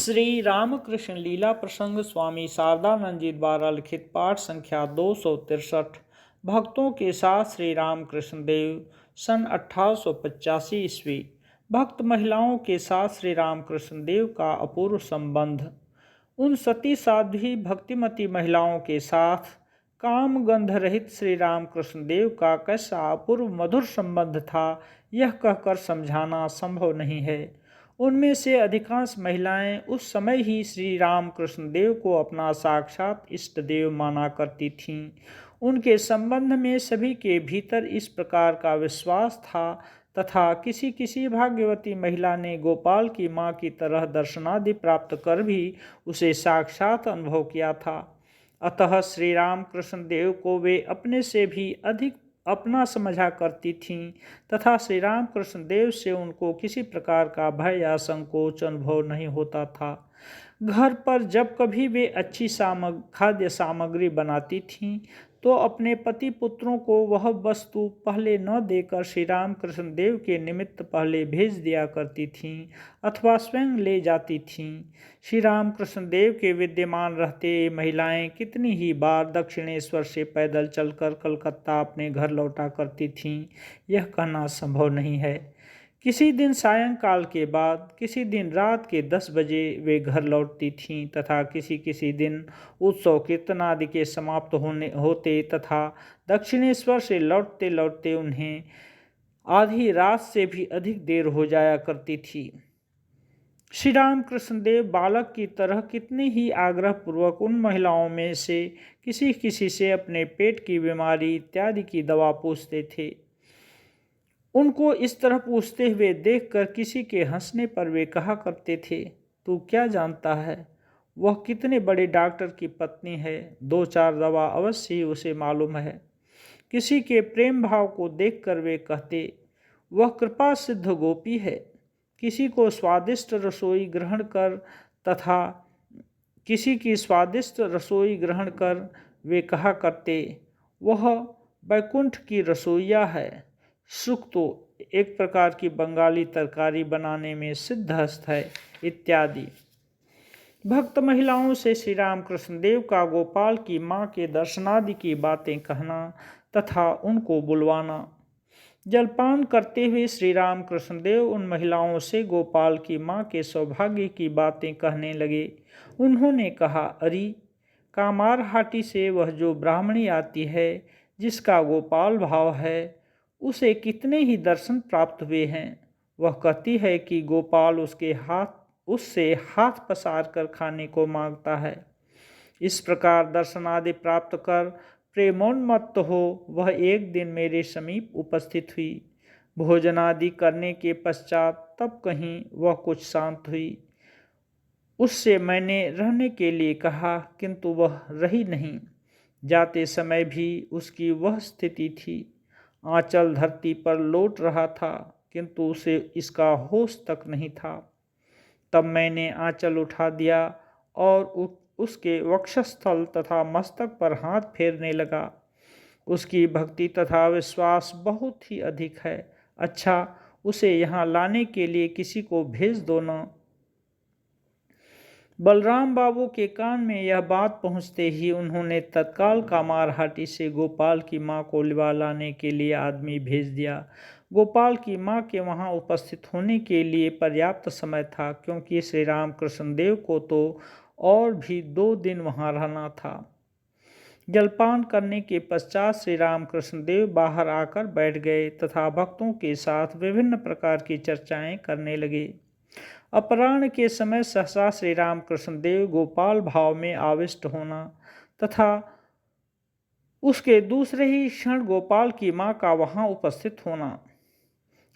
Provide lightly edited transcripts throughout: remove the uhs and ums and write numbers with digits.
श्री रामकृष्ण लीला प्रसंग स्वामी शारदानंद जी द्वारा लिखित पाठ संख्या 263। भक्तों के साथ श्री रामकृष्ण देव सन 1885 ईस्वी। भक्त महिलाओं के साथ श्री रामकृष्ण देव का अपूर्व संबंध। उन सती साध्वी भक्तिमती महिलाओं के साथ काम गंध रहित श्री रामकृष्ण देव का कैसा अपूर्व मधुर संबंध था, यह कहकर समझाना संभव नहीं है। उनमें से अधिकांश महिलाएं उस समय ही श्री रामकृष्ण देव को अपना साक्षात इष्ट देव माना करती थीं। उनके संबंध में सभी के भीतर इस प्रकार का विश्वास था तथा किसी किसी भाग्यवती महिला ने गोपाल की माँ की तरह दर्शनादि प्राप्त कर भी उसे साक्षात अनुभव किया था। अतः श्री रामकृष्ण देव को वे अपने से भी अधिक अपना समझा करती थीं तथा श्री रामकृष्ण देव से उनको किसी प्रकार का भय या संकोच अनुभव नहीं होता था। घर पर जब कभी वे अच्छी खाद्य सामग्री बनाती थीं तो अपने पति पुत्रों को वह वस्तु पहले न देकर श्री रामकृष्ण देव के निमित्त पहले भेज दिया करती थीं अथवा स्वयं ले जाती थीं। श्री रामकृष्ण देव के विद्यमान रहते महिलाएं कितनी ही बार दक्षिणेश्वर से पैदल चलकर कलकत्ता अपने घर लौटा करती थीं, यह कहना संभव नहीं है। किसी दिन सायंकाल के बाद, किसी दिन रात के 10 बजे वे घर लौटती थीं तथा किसी किसी दिन उत्सव कीर्तन आदि के समाप्त होते तथा दक्षिणेश्वर से लौटते लौटते उन्हें आधी रात से भी अधिक देर हो जाया करती थी। श्री रामकृष्ण देव बालक की तरह कितने ही आग्रहपूर्वक उन महिलाओं में से किसी किसी से अपने पेट की बीमारी इत्यादि की दवा पूछते थे। उनको इस तरह पूछते हुए देखकर किसी के हंसने पर वे कहा करते थे, तू क्या जानता है, वह कितने बड़े डॉक्टर की पत्नी है, 2-4 दवा अवश्य ही उसे मालूम है। किसी के प्रेम भाव को देखकर वे कहते, वह कृपा सिद्ध गोपी है। किसी को स्वादिष्ट रसोई ग्रहण कर तथा किसी की स्वादिष्ट रसोई ग्रहण कर वे कहा करते, वह बैकुंठ की रसोइया है। सुख तो एक प्रकार की बंगाली तरकारी बनाने में सिद्धहस्त है इत्यादि। भक्त महिलाओं से श्री रामकृष्ण देव का गोपाल की माँ के दर्शनादि की बातें कहना तथा उनको बुलवाना। जलपान करते हुए श्री रामकृष्ण देव उन महिलाओं से गोपाल की माँ के सौभाग्य की बातें कहने लगे। उन्होंने कहा, अरे कामारहाटी से वह जो ब्राह्मणी आती है जिसका गोपाल भाव है, उसे कितने ही दर्शन प्राप्त हुए हैं। वह कहती है कि गोपाल उससे हाथ पसार कर खाने को मांगता है। इस प्रकार दर्शनादि प्राप्त कर प्रेमोन्मत्त हो वह एक दिन मेरे समीप उपस्थित हुई। भोजनादि करने के पश्चात तब कहीं वह कुछ शांत हुई। उससे मैंने रहने के लिए कहा, किंतु वह रही नहीं। जाते समय भी उसकी वह स्थिति थी। आंचल धरती पर लौट रहा था किंतु उसे इसका होश तक नहीं था। तब मैंने आंचल उठा दिया और उसके वक्षस्थल तथा मस्तक पर हाथ फेरने लगा। उसकी भक्ति तथा विश्वास बहुत ही अधिक है। अच्छा, उसे यहाँ लाने के लिए किसी को भेज दो न। बलराम बाबू के कान में यह बात पहुँचते ही उन्होंने तत्काल कामारहाटी से गोपाल की माँ को लिवा लाने के लिए आदमी भेज दिया। गोपाल की माँ के वहाँ उपस्थित होने के लिए पर्याप्त समय था, क्योंकि श्री रामकृष्ण देव को तो और भी 2 दिन वहाँ रहना था। जलपान करने के पश्चात श्री रामकृष्ण देव बाहर आकर बैठ गए तथा भक्तों के साथ विभिन्न प्रकार की चर्चाएं करने लगे। अपराह्न के समय सहसा श्री रामकृष्ण देव गोपाल भाव में आविष्ट होना तथा उसके दूसरे ही क्षण गोपाल की माँ का वहाँ उपस्थित होना।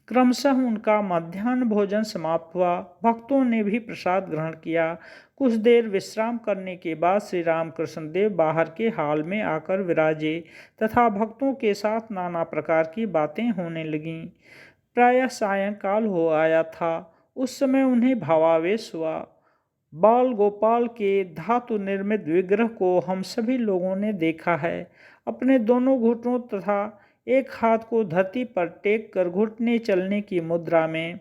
क्रमशः उनका मध्याह्न भोजन समाप्त हुआ। भक्तों ने भी प्रसाद ग्रहण किया। कुछ देर विश्राम करने के बाद श्री रामकृष्ण देव बाहर के हाल में आकर विराजे तथा भक्तों के साथ नाना प्रकार की बातें होने लगीं। प्रायः सायंकाल हो आया था। उस समय उन्हें भावावेश हुआ। बाल गोपाल के धातु निर्मित विग्रह को हम सभी लोगों ने देखा है। अपने दोनों घुटनों तथा एक हाथ को धरती पर टेक कर घुटने चलने की मुद्रा में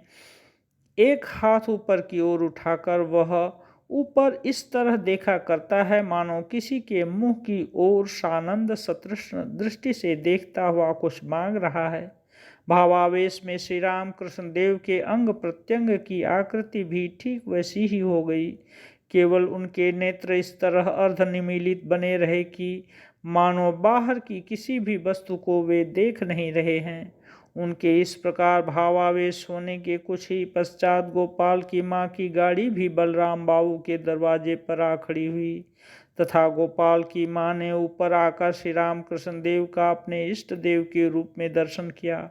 एक हाथ ऊपर की ओर उठाकर वह ऊपर इस तरह देखा करता है मानो किसी के मुंह की ओर सानंद सतृष्ण दृष्टि से देखता हुआ कुछ मांग रहा है। भावावेश में श्री राम कृष्ण देव के अंग प्रत्यंग की आकृति भी ठीक वैसी ही हो गई। केवल उनके नेत्र इस तरह अर्धनिमीलित बने रहे कि मानो बाहर की किसी भी वस्तु को वे देख नहीं रहे हैं। उनके इस प्रकार भावावेश होने के कुछ ही पश्चात गोपाल की माँ की गाड़ी भी बलराम बाबू के दरवाजे पर आ खड़ी हुई तथा गोपाल की माँ ने ऊपर आकर श्री राम कृष्ण देव का अपने इष्ट देव के रूप में दर्शन किया।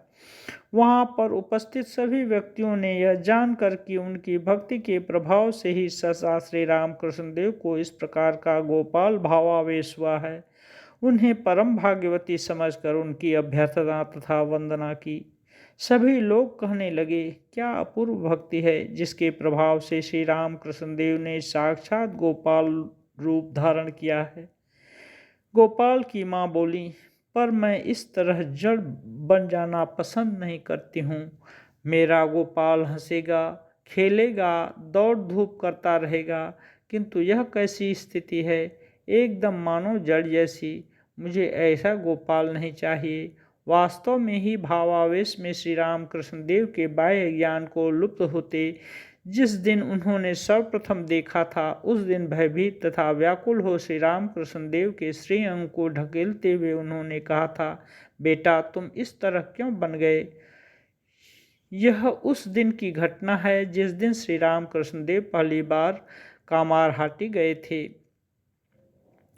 वहां पर उपस्थित सभी व्यक्तियों ने यह जानकर कि उनकी भक्ति के प्रभाव से ही ससा श्री राम कृष्ण देव को इस प्रकार का गोपाल भावावेश हुआ है, उन्हें परम भाग्यवती समझकर उनकी अभ्यर्थना तथा वंदना की। सभी लोग कहने लगे, क्या अपूर्व भक्ति है जिसके प्रभाव से श्री राम कृष्ण देव ने साक्षात गोपाल रूप धारण किया है। गोपाल की माँ बोली, पर मैं इस तरह जड़ बन जाना पसंद नहीं करती हूँ। मेरा गोपाल हंसेगा, खेलेगा, दौड़ धूप करता रहेगा, किंतु यह कैसी स्थिति है, एकदम मानो जड़ जैसी। मुझे ऐसा गोपाल नहीं चाहिए। वास्तव में ही भावावेश में श्री राम कृष्ण देव के बाह्य ज्ञान को लुप्त होते जिस दिन उन्होंने सर्वप्रथम देखा था, उस दिन भयभीत तथा व्याकुल हो श्री राम कृष्ण देव के श्री अंग को ढकेलते हुए उन्होंने कहा था, बेटा तुम इस तरह क्यों बन गए। यह उस दिन की घटना है जिस दिन श्री राम कृष्ण देव पहली बार कामारहाटी गए थे।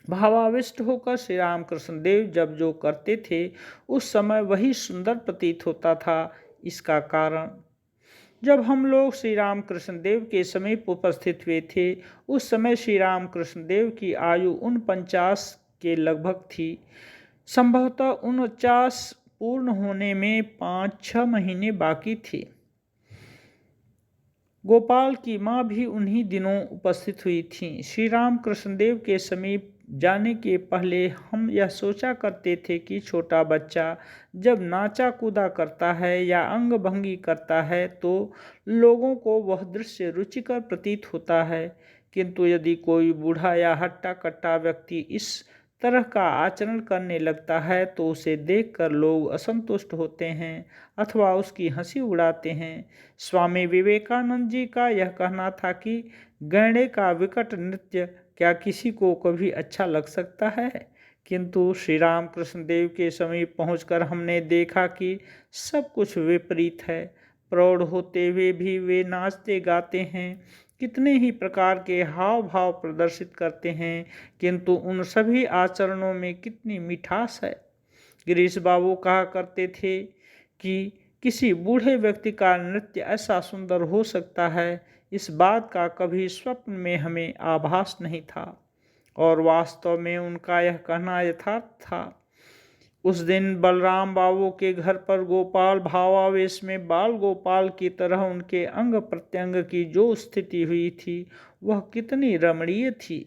भावाविष्ट होकर श्री राम कृष्ण देव जब जो करते थे उस समय वही सुंदर प्रतीत होता था। इसका कारण, जब हम लोग श्री राम कृष्ण देव के समीप उपस्थित हुए थे उस समय श्री राम कृष्ण देव की आयु 49 के लगभग थी। संभवतः 49 पूर्ण होने में 5-6 महीने बाकी थे। गोपाल की माँ भी उन्हीं दिनों उपस्थित हुई थी। श्री राम कृष्ण देव के समीप जाने के पहले हम यह सोचा करते थे कि छोटा बच्चा जब नाचा कूदा करता है या अंग भंगी करता है तो लोगों को वह दृश्य रुचिकर प्रतीत होता है, किंतु यदि कोई बूढ़ा या हट्टा कट्टा व्यक्ति इस तरह का आचरण करने लगता है तो उसे देखकर लोग असंतुष्ट होते हैं अथवा उसकी हंसी उड़ाते हैं। स्वामी विवेकानंद जी का यह कहना था कि गैंडे का विकट नृत्य क्या किसी को कभी अच्छा लग सकता है, किंतु श्री राम कृष्ण देव के समीप पहुंचकर हमने देखा कि सब कुछ विपरीत है। प्रौढ़ होते हुए भी वे नाचते गाते हैं, कितने ही प्रकार के हाव भाव प्रदर्शित करते हैं, किंतु उन सभी आचरणों में कितनी मिठास है। गिरीश बाबू कहा करते थे कि किसी बूढ़े व्यक्ति का नृत्य ऐसा सुंदर हो सकता है, इस बात का कभी स्वप्न में हमें आभास नहीं था, और वास्तव में उनका यह कहना यथार्थ था। उस दिन बलराम बाबू के घर पर गोपाल भावावेश में बाल गोपाल की तरह उनके अंग प्रत्यंग की जो स्थिति हुई थी वह कितनी रमणीय थी।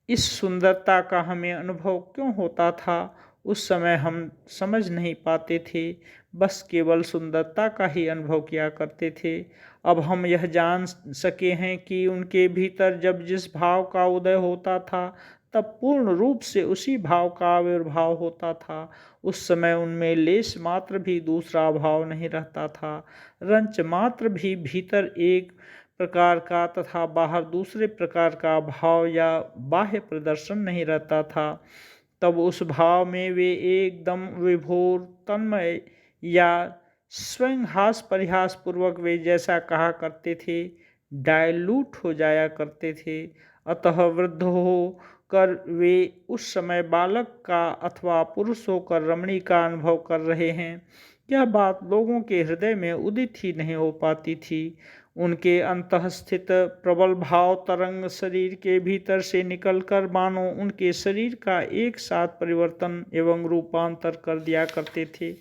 इस सुंदरता का हमें अनुभव क्यों होता था उस समय हम समझ नहीं पाते थे, बस केवल सुंदरता का ही अनुभव किया करते थे। अब हम यह जान सके हैं कि उनके भीतर जब जिस भाव का उदय होता था तब पूर्ण रूप से उसी भाव का आविर्भाव होता था। उस समय उनमें लेश मात्र भी दूसरा भाव नहीं रहता था, रंच मात्र भी भीतर एक प्रकार का तथा बाहर दूसरे प्रकार का भाव या बाह्य प्रदर्शन नहीं रहता था। तब उस भाव में वे एकदम विभोर तन्मय या स्वयं हास परिहास पूर्वक वे जैसा कहा करते थे डायलूट हो जाया करते थे। अतः वृद्ध हो कर वे उस समय बालक का अथवा पुरुष होकर रमणी का अनुभव कर रहे हैं, यह बात लोगों के हृदय में उदित ही नहीं हो पाती थी। उनके अंतःस्थित प्रबल भाव तरंग शरीर के भीतर से निकलकर मानो उनके शरीर का एक साथ परिवर्तन एवं रूपांतर कर दिया करते थे।